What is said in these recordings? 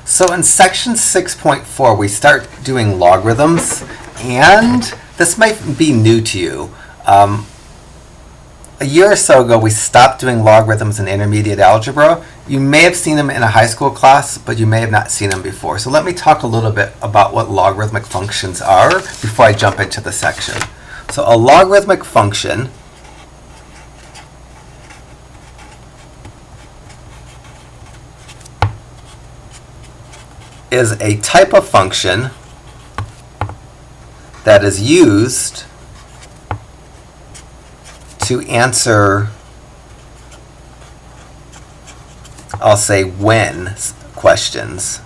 So in section 6.4, we start doing logarithms, and this might be new to you. A year or so ago, we stopped doing logarithms in intermediate algebra. You may have seen them in a high school class, but you may have not seen them before. So let me talk a little bit about what logarithmic functions are before I jump into the section. So a logarithmic function is a type of function that is used to answer, I'll say, when questions.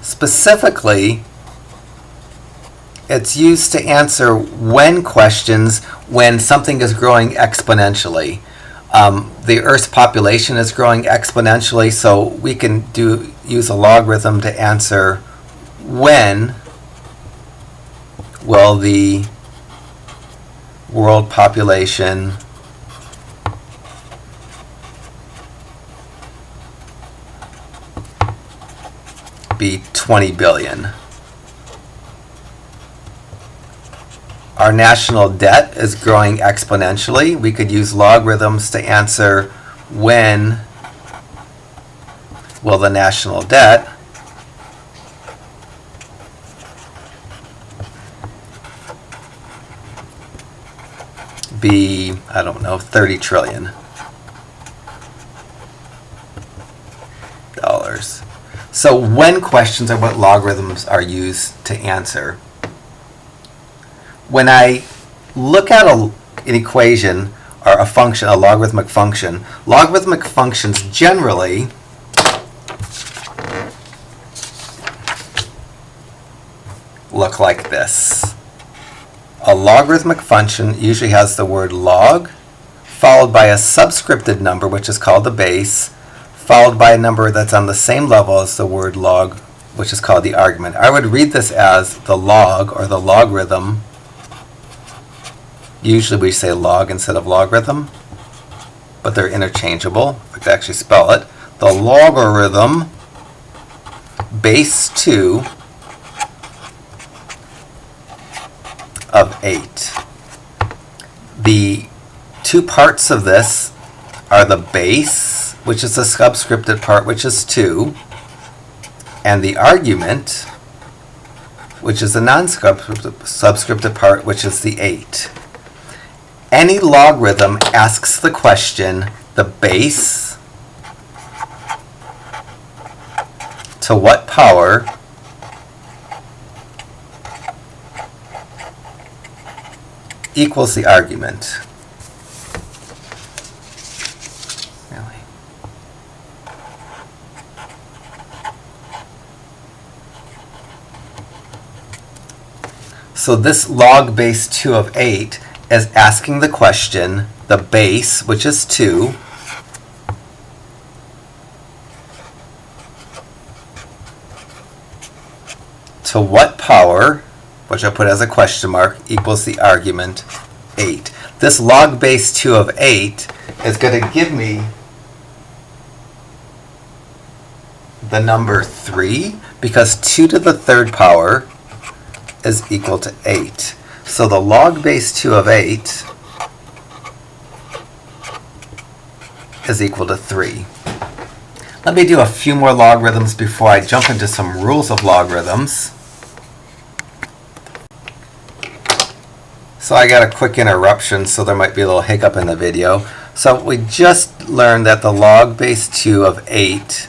Specifically, it's used to answer when questions when something is growing exponentially. The Earth's population is growing exponentially, so we can use a logarithm to answer when will the world population be 20 billion. Our national debt is growing exponentially. We could use logarithms to answer when will the national debt be, I don't know, 30 trillion dollars. So when questions are what logarithms are used to answer. When I look at an equation or a function, a logarithmic function, logarithmic functions generally look like this. A logarithmic function usually has the word log, followed by a subscripted number, which is called the base, followed by a number that's on the same level as the word log, which is called the argument. I would read this as the log or the logarithm. Usually we say log instead of logarithm, but they're interchangeable. I could actually spell it. The logarithm base 2 of 8. The two parts of this are the base, which is the subscripted part, which is 2, and the argument, which is the non-subscripted part, which is the 8. Any logarithm asks the question, the base to what power equals the argument. Really? So this log base 2 of 8 is asking the question, the base, which is 2, to what power, which I put as a question mark, equals the argument 8. This log base 2 of 8 is going to give me the number 3, because 2 to the third power is equal to 8. So the log base 2 of 8 is equal to 3. Let me do a few more logarithms before I jump into some rules of logarithms. So I got a quick interruption, so there might be a little hiccup in the video. So we just learned that the log base 2 of 8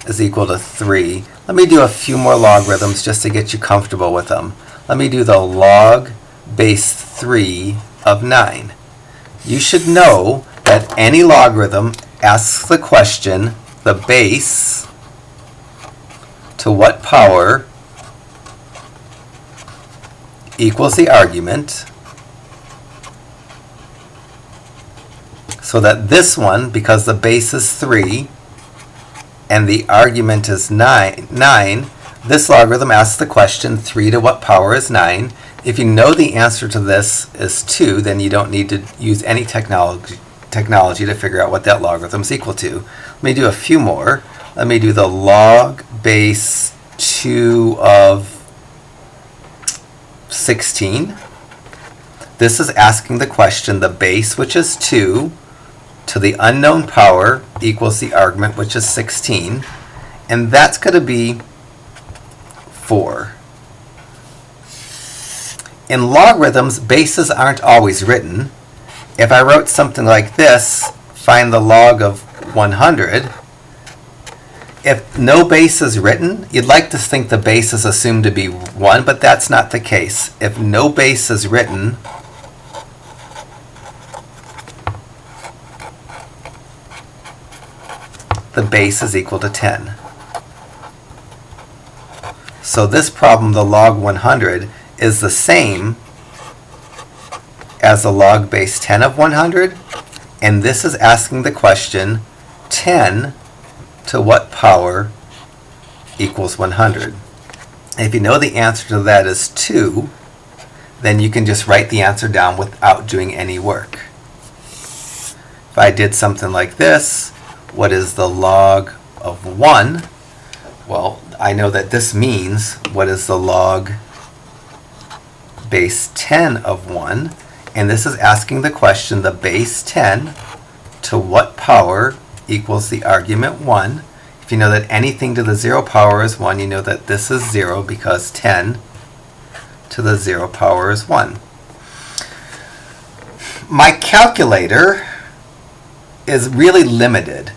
is equal to 3. Let me do a few more logarithms just to get you comfortable with them. Let me do the log base 3 of 9. You should know that any logarithm asks the question, the base to what power equals the argument, so that this one, because the base is 3 and the argument is 9, this logarithm asks the question, 3 to what power is 9? If you know the answer to this is 2, then you don't need to use any technology technology to figure out what that logarithm is equal to. Let me do a few more. Let me do the log base 2 of 16. This is asking the question, the base, which is 2, to the unknown power equals the argument, which is 16. And that's going to be 4. In logarithms, bases aren't always written. If I wrote something like this, find the log of 100, if no base is written, you'd like to think the base is assumed to be 1, but that's not the case. If no base is written, the base is equal to 10. So this problem, the log 100, is the same as the log base 10 of 100, and this is asking the question, 10 to what power equals 100? If you know the answer to that is 2, then you can just write the answer down without doing any work. If I did something like this, what is the log of 1? Well, I know that this means what is the log base 10 of 1, and this is asking the question, the base 10 to what power equals the argument 1. If you know that anything to the 0 power is 1, you know that this is 0 because 10 to the 0 power is 1. My calculator is really limited.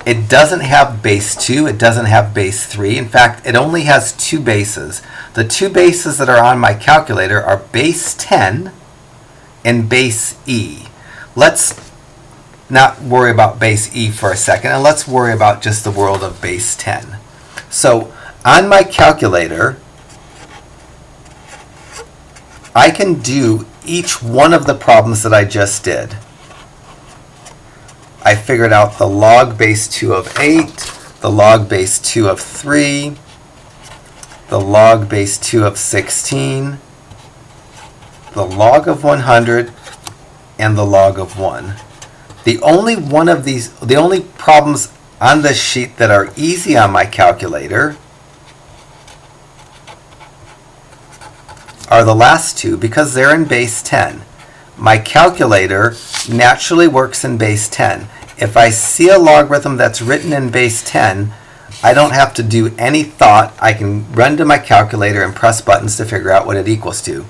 It doesn't have base 2, it doesn't have base 3. In fact, it only has 2 bases. The 2 bases that are on my calculator are base 10 and base e. Let's not worry about base e for a second, and let's worry about just the world of base 10. So on my calculator, I can do each one of the problems that I just did. I figured out the log base 2 of 8, the log base 2 of 3, the log base 2 of 16, the log of 100, and the log of 1. The only problems on this sheet that are easy on my calculator are the last 2 because they're in base 10. My calculator naturally works in base 10. If I see a logarithm that's written in base 10, I don't have to do any thought. I can run to my calculator and press buttons to figure out what it equals to.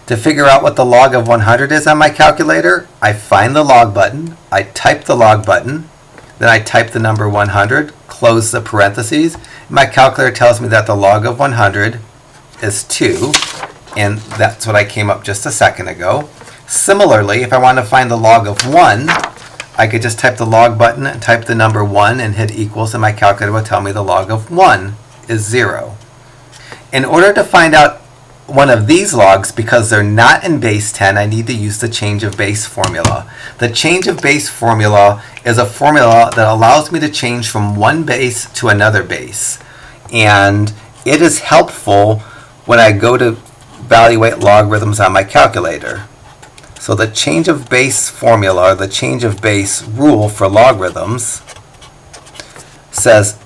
To figure out what the log of 100 is on my calculator, I find the log button, I type the log button, then I type the number 100, close the parentheses. My calculator tells me that the log of 100 is 2, and that's what I came up just a second ago. Similarly, if I want to find the log of 1, I could just type the log button and type the number 1 and hit equals, and my calculator will tell me the log of 1 is 0. In order to find out one of these logs, because they're not in base 10, I need to use the change of base formula. The change of base formula is a formula that allows me to change from one base to another base. And it is helpful when I go to evaluate logarithms on my calculator. So the change of base formula, or the change of base rule for logarithms, says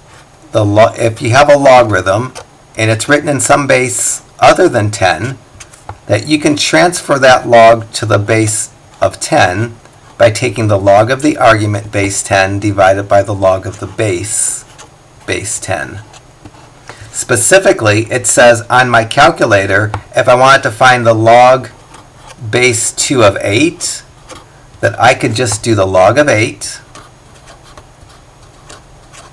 if you have a logarithm and it's written in some base other than 10, that you can transfer that log to the base of 10 by taking the log of the argument base 10 divided by the log of the base 10. Specifically, it says on my calculator, if I wanted to find the log base 2 of 8, that I could just do the log of 8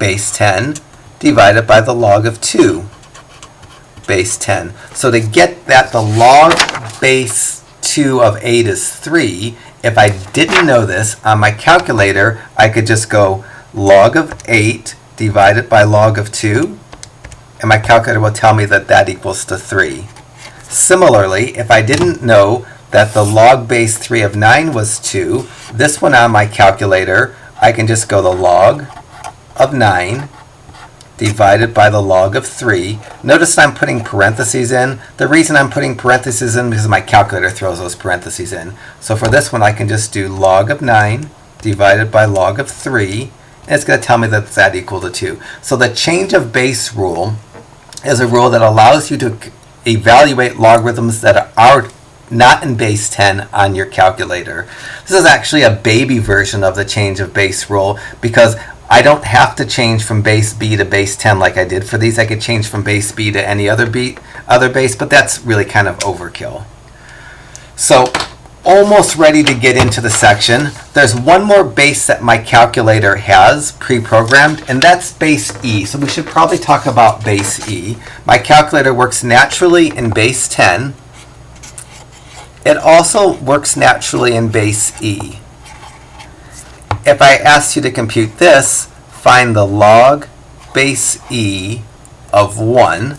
base 10 divided by the log of 2 base 10. So to get that the log base 2 of 8 is 3, if I didn't know this, on my calculator I could just go log of 8 divided by log of 2, and my calculator will tell me that that equals to 3. Similarly, if I didn't know that the log base 3 of 9 was 2, this one on my calculator, I can just go the log of 9 divided by the log of 3. Notice I'm putting parentheses in. The reason I'm putting parentheses in is because my calculator throws those parentheses in. So for this one, I can just do log of 9 divided by log of 3, and it's going to tell me that that equal to 2. So the change of base rule is a rule that allows you to evaluate logarithms that are not in base 10 on your calculator. This is actually a baby version of the change of base rule because I don't have to change from base b to base 10 like I did for these. I could change from base b to any other base, but that's really kind of overkill. So almost ready to get into the section. There's one more base that my calculator has pre-programmed, and that's base e. So we should probably talk about base e. My calculator works naturally in base 10. It also works naturally in base e. If I asked you to compute this, find the log base e of 1.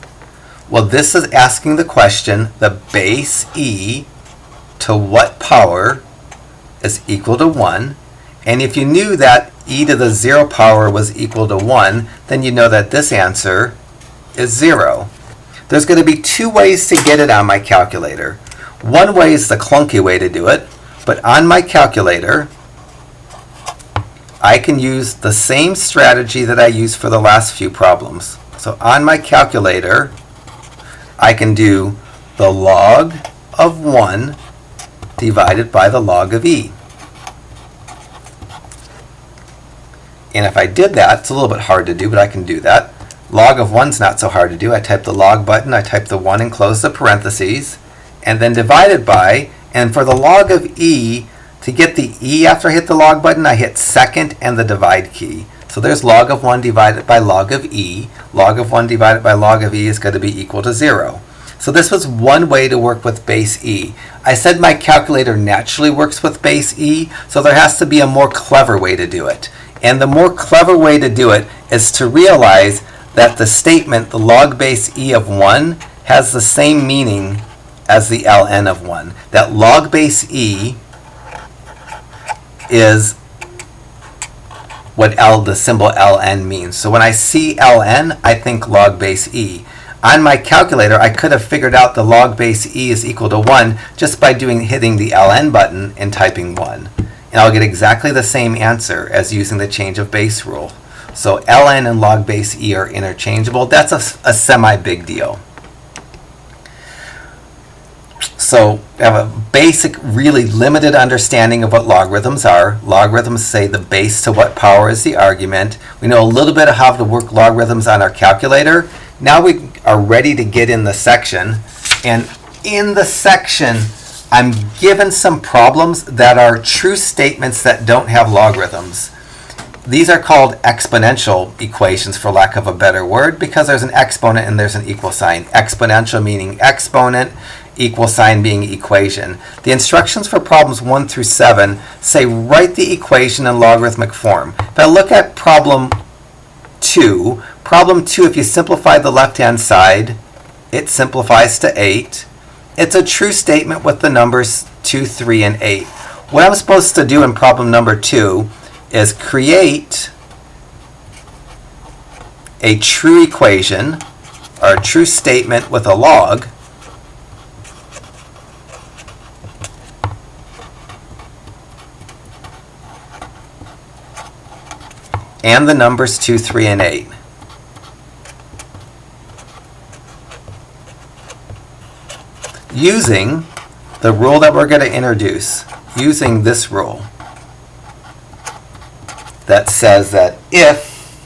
Well, this is asking the question, the base e to what power is equal to 1? And if you knew that e to the 0 power was equal to 1, then you know that this answer is 0. There's going to be two ways to get it on my calculator. One way is the clunky way to do it, but on my calculator, I can use the same strategy that I used for the last few problems. So on my calculator, I can do the log of 1 divided by the log of e. And if I did that, it's a little bit hard to do, but I can do that. Log of 1 is not so hard to do. I type the log button, I type the 1 and close the parentheses, and then divided by, and for the log of e, to get the e after I hit the log button, I hit second and the divide key. So there's log of 1 divided by log of e. Log of 1 divided by log of e is going to be equal to 0. So this was one way to work with base e. I said my calculator naturally works with base e, so there has to be a more clever way to do it. And the more clever way to do it is to realize that the statement, the log base e of 1, has the same meaning as the ln of 1. That log base e is what the symbol ln means. So when I see ln, I think log base e. On my calculator, I could have figured out the log base e is equal to 1 just by hitting the ln button and typing 1. And I'll get exactly the same answer as using the change of base rule. So ln and log base e are interchangeable. That's a semi-big deal. So we have a basic, really limited understanding of what logarithms are. Logarithms say the base to what power is the argument. We know a little bit of how to work logarithms on our calculator. Now we are ready to get in the section. And in the section, I'm given some problems that are true statements that don't have logarithms. These are called exponential equations, for lack of a better word, because there's an exponent and there's an equal sign. Exponential meaning exponent, equal sign being equation. The instructions for problems 1 through 7 say write the equation in logarithmic form. If I look at problem 2, if you simplify the left-hand side, it simplifies to 8. It's a true statement with the numbers 2, 3, and 8. What I'm supposed to do in problem number 2 is create a true equation, or a true statement with a log, and the numbers 2, 3, and 8. Using the rule that we're going to introduce, using this rule that says that if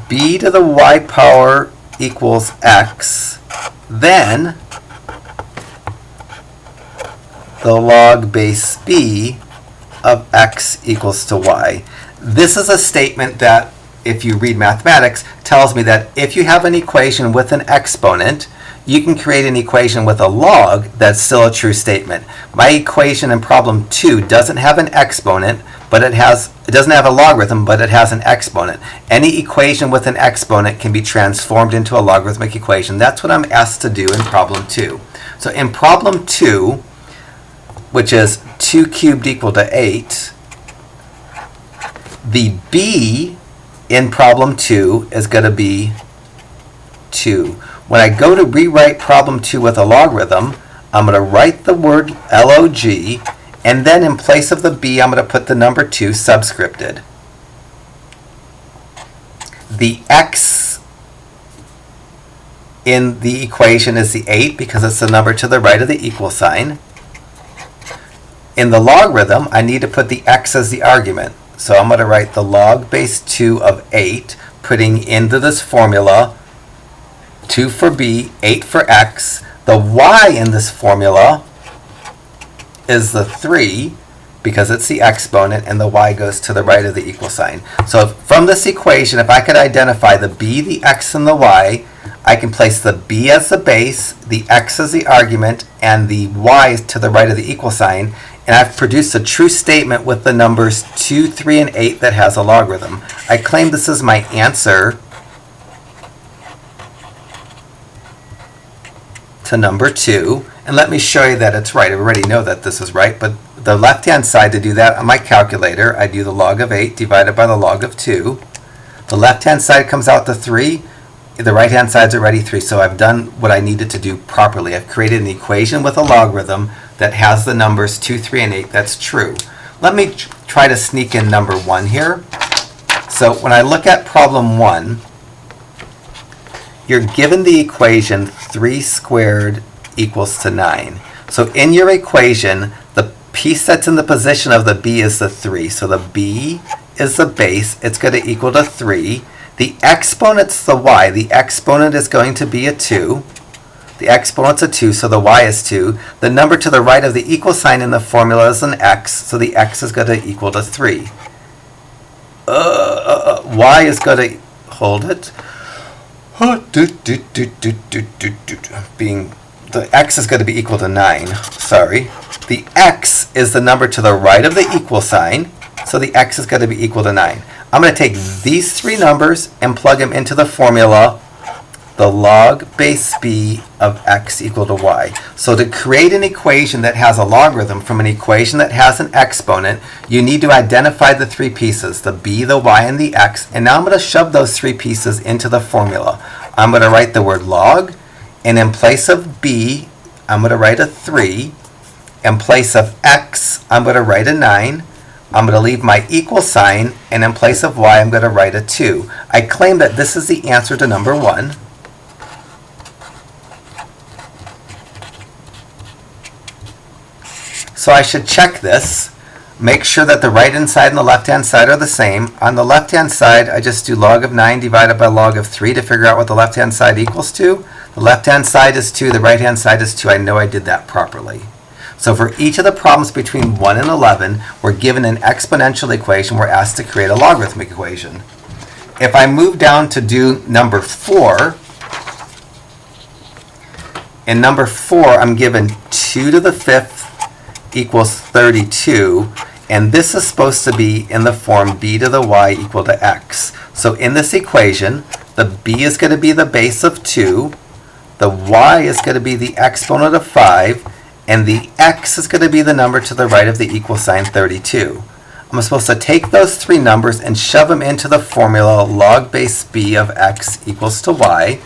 b to the y power equals x, then the log base b of x equals to y. This is a statement that, if you read mathematics, tells me that if you have an equation with an exponent, you can create an equation with a log that's still a true statement. My equation in problem 2 doesn't have an exponent, but it doesn't have a logarithm, but it has an exponent. Any equation with an exponent can be transformed into a logarithmic equation. That's what I'm asked to do in problem 2. So in problem 2, which is 2 cubed equal to 8, the b in problem 2 is going to be 2. When I go to rewrite problem 2 with a logarithm, I'm going to write the word log, And then in place of the b, I'm going to put the number 2 subscripted. The x in the equation is the 8 because it's the number to the right of the equal sign. In the logarithm, I need to put the x as the argument. So I'm going to write the log base 2 of 8, putting into this formula 2 for b, 8 for x. The y in this formula is the 3 because it's the exponent, and the y goes to the right of the equal sign. So from this equation, if I could identify the b, the x, and the y, I can place the b as the base, the x as the argument, and the y to the right of the equal sign, and I've produced a true statement with the numbers 2, 3, and 8 that has a logarithm. I claim this is my answer to number 2, and let me show you that it's right. I already know that this is right, but the left-hand side, to do that on my calculator, I do the log of 8 divided by the log of 2. The left-hand side comes out to 3. The right-hand side's already 3, so I've done what I needed to do properly. I've created an equation with a logarithm that has the numbers 2, 3, and 8. That's true. Let me try to sneak in number 1 here. So when I look at problem 1, you're given the equation 3 squared equals to 9. So in your equation, the piece that's in the position of the b is the 3. So the b is the base. It's going to equal to 3. The exponent's the y. The exponent is going to be a 2. The exponent's a 2, so the y is 2. The number to the right of the equal sign in the formula is an x, so the x is going to equal to 3. Y is going to, hold it. The x is going to be equal to 9. Sorry. The x is the number to the right of the equal sign, so the x is going to be equal to 9. I'm going to take these 3 numbers and plug them into the formula, the log base b of x equal to y. So to create an equation that has a logarithm from an equation that has an exponent, you need to identify the 3 pieces, the b, the y, and the x. And now I'm going to shove those 3 pieces into the formula. I'm going to write the word log, and in place of b, I'm going to write a 3. In place of x, I'm going to write a 9. I'm going to leave my equal sign, and in place of y, I'm going to write a 2. I claim that this is the answer to number 1. So I should check this, make sure that the right-hand side and the left-hand side are the same. On the left-hand side, I just do log of 9 divided by log of 3 to figure out what the left-hand side equals to. The left-hand side is 2, the right-hand side is 2. I know I did that properly. So for each of the problems between 1 and 11, we're given an exponential equation. We're asked to create a logarithmic equation. If I move down to do number 4, in number 4, I'm given 2 to the 5th equals 32, and this is supposed to be in the form b to the y equal to x. So in this equation, the b is going to be the base of 2, the y is going to be the exponent of 5, and the x is going to be the number to the right of the equal sign 32. I'm supposed to take those 3 numbers and shove them into the formula log base b of x equals to y.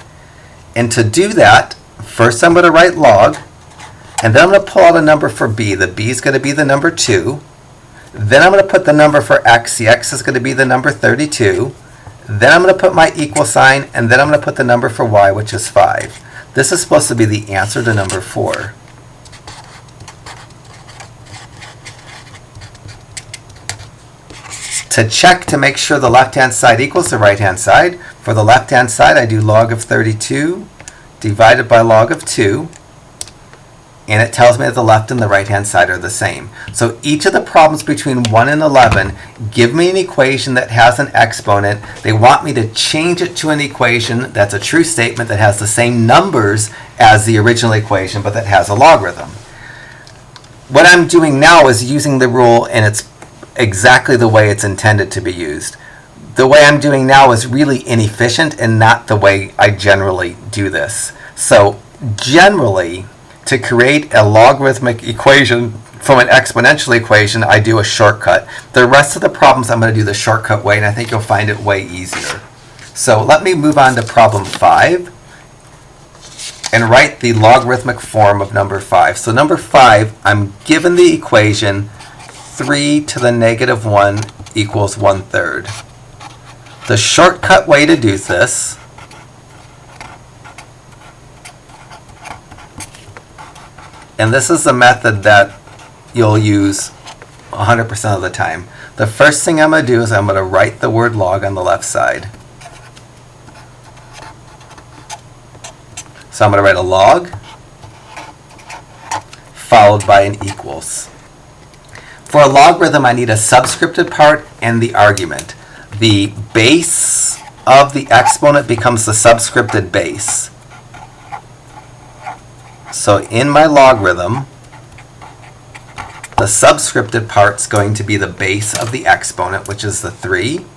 And to do that, first I'm going to write log, and then I'm going to pull out a number for b. The b is going to be the number 2. Then I'm going to put the number for x. The x is going to be the number 32. Then I'm going to put my equal sign, and then I'm going to put the number for y, which is 5. This is supposed to be the answer to number 4. To check to make sure the left-hand side equals the right-hand side, for the left-hand side I do log of 32 divided by log of 2, and it tells me that the left and the right-hand side are the same. So each of the problems between 1 and 11 give me an equation that has an exponent. They want me to change it to an equation that's a true statement that has the same numbers as the original equation, but that has a logarithm. What I'm doing now is using the rule, and it's exactly the way it's intended to be used. The way I'm doing now is really inefficient and not the way I generally do this. So generally, to create a logarithmic equation from an exponential equation, I do a shortcut. The rest of the problems I'm going to do the shortcut way, and I think you'll find it way easier. So let me move on to problem 5. and write the logarithmic form of number 5. So number 5, I'm given the equation 3 to the negative 1 equals 1/3. The shortcut way to do this and this is the method that you'll use 100% of the time. The first thing I'm going to do is I'm going to write the word log on the left side. So I'm going to write a log followed by an equals. For a logarithm, I need a subscripted part and the argument. The base of the exponent becomes the subscripted base. So in my logarithm, the subscripted part's going to be the base of the exponent, which is the 3.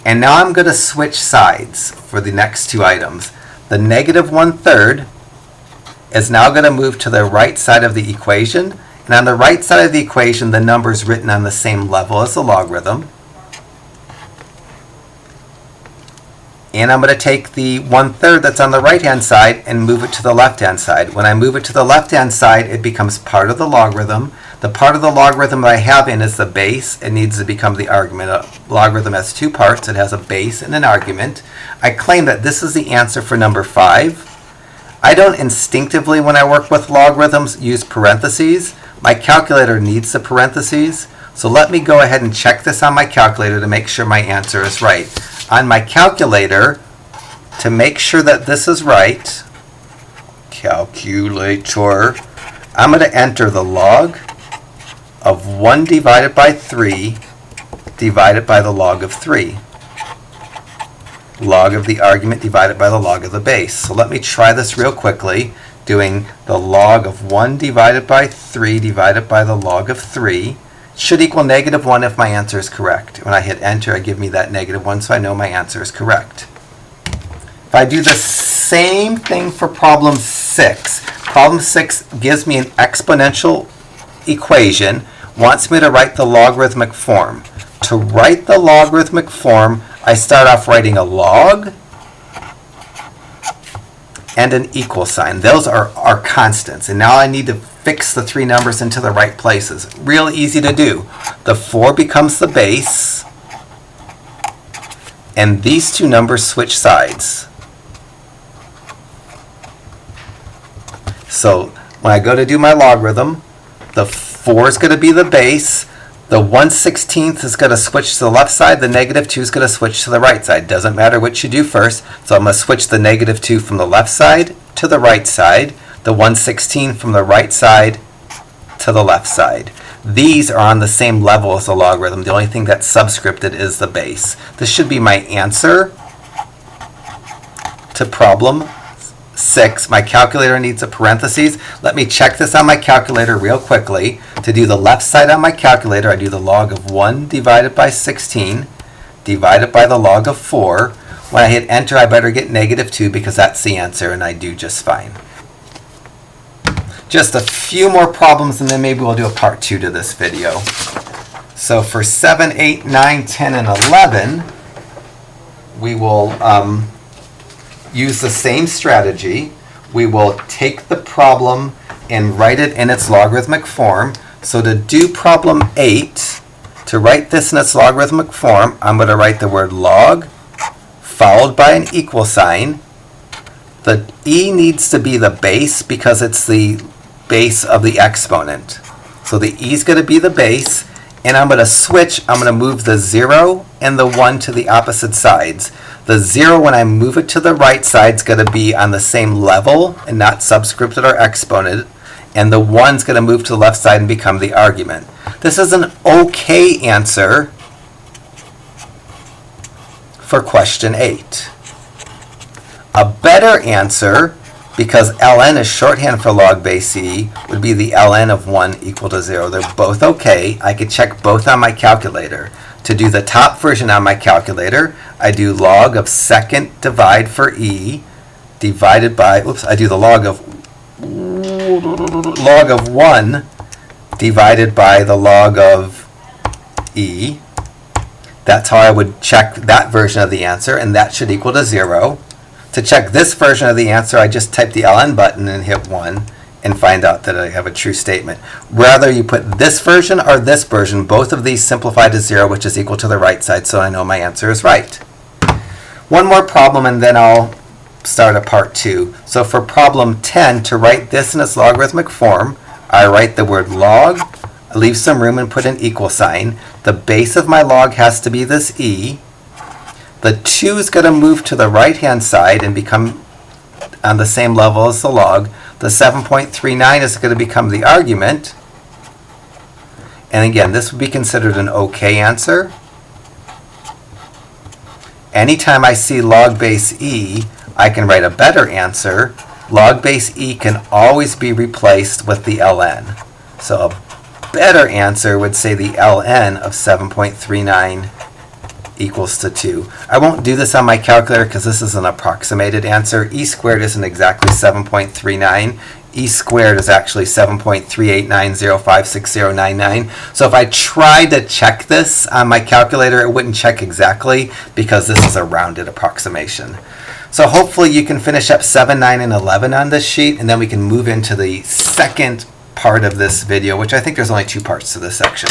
And now I'm going to switch sides for the next two items. The negative 1/3 is now going to move to the right side of the equation. And on the right side of the equation, the number is written on the same level as the logarithm. And I'm going to take the 1/3 that's on the right-hand side and move it to the left-hand side. When I move it to the left-hand side, it becomes part of the logarithm. The part of the logarithm that I have in is the base. It needs to become the argument. A logarithm has two parts. It has a base and an argument. I claim that this is the answer for number 5. I don't instinctively, when I work with logarithms, use parentheses. My calculator needs the parentheses. So let me go ahead and check this on my calculator to make sure my answer is right. On my calculator, to make sure that this is right, calculator, I'm going to enter the log of 1 divided by 3 divided by the log of 3. Log of the argument divided by the log of the base. So let me try this real quickly, doing the log of 1 divided by 3 divided by the log of 3. Should equal negative 1 if my answer is correct. When I hit enter, it gives me that negative 1, so I know my answer is correct. If I do the same thing for problem 6, problem 6 gives me an exponential equation, wants me to write the logarithmic form. To write the logarithmic form, I start off writing a log and an equal sign. Those are constants, and now I need to fix the three numbers into the right places. Real easy to do. The 4 becomes the base, and these two numbers switch sides. So when I go to do my logarithm, the 4 is going to be the base, the 1/16 is going to switch to the left side, the negative 2 is going to switch to the right side. Doesn't matter which you do first, so I'm going to switch the negative 2 from the left side to the right side, the 1/16 from the right side to the left side. These are on the same level as the logarithm. The only thing that's subscripted is the base. This should be my answer to problem 6. My calculator needs a parentheses. Let me check this on my calculator real quickly. To do the left side on my calculator, I do the log of 1 divided by 16 divided by the log of 4. When I hit enter, I better get negative 2 because that's the answer, and I do just fine. Just a few more problems, and then maybe we'll do a part 2 to this video. So for 7, 8, 9, 10, and 11, we will use the same strategy. We will take the problem and write it in its logarithmic form. So to do problem 8, to write this in its logarithmic form, I'm going to write the word log followed by an equal sign. The e needs to be the base because it's the base of the exponent. So the e is going to be the base, and I'm going to switch. I'm going to move the 0 and the 1 to the opposite sides. The 0, when I move it to the right side, is going to be on the same level and not subscripted or exponent. And the 1 is going to move to the left side and become the argument. This is an okay answer for question 8. A better answer, because ln is shorthand for log base e, would be the ln of 1 equal to 0. They're both okay. I could check both on my calculator. To do the top version on my calculator, I do log of second divide for e divided by, I do the log of 1 divided by the log of e. That's how I would check that version of the answer, and that should equal to 0. To check this version of the answer, I just type the ln button and hit 1 and find out that I have a true statement. Whether you put this version or this version, both of these simplify to 0, which is equal to the right side, so I know my answer is right. One more problem and then I'll start a part 2. So for problem 10, to write this in its logarithmic form, I write the word log, I leave some room and put an equal sign. The base of my log has to be this e. The 2 is going to move to the right-hand side and become on the same level as the log. The 7.39 is going to become the argument. And again, this would be considered an okay answer. Anytime I see log base e, I can write a better answer. Log base e can always be replaced with the ln. So a better answer would say the ln of 7.39 equals to 2. I won't do this on my calculator because this is an approximated answer. E squared isn't exactly 7.39. E squared is actually 7.3890560099. So if I tried to check this on my calculator, it wouldn't check exactly because this is a rounded approximation. So hopefully you can finish up 7, 9, and 11 on this sheet, and then we can move into the second part of this video, which I think there's only 2 parts to this section.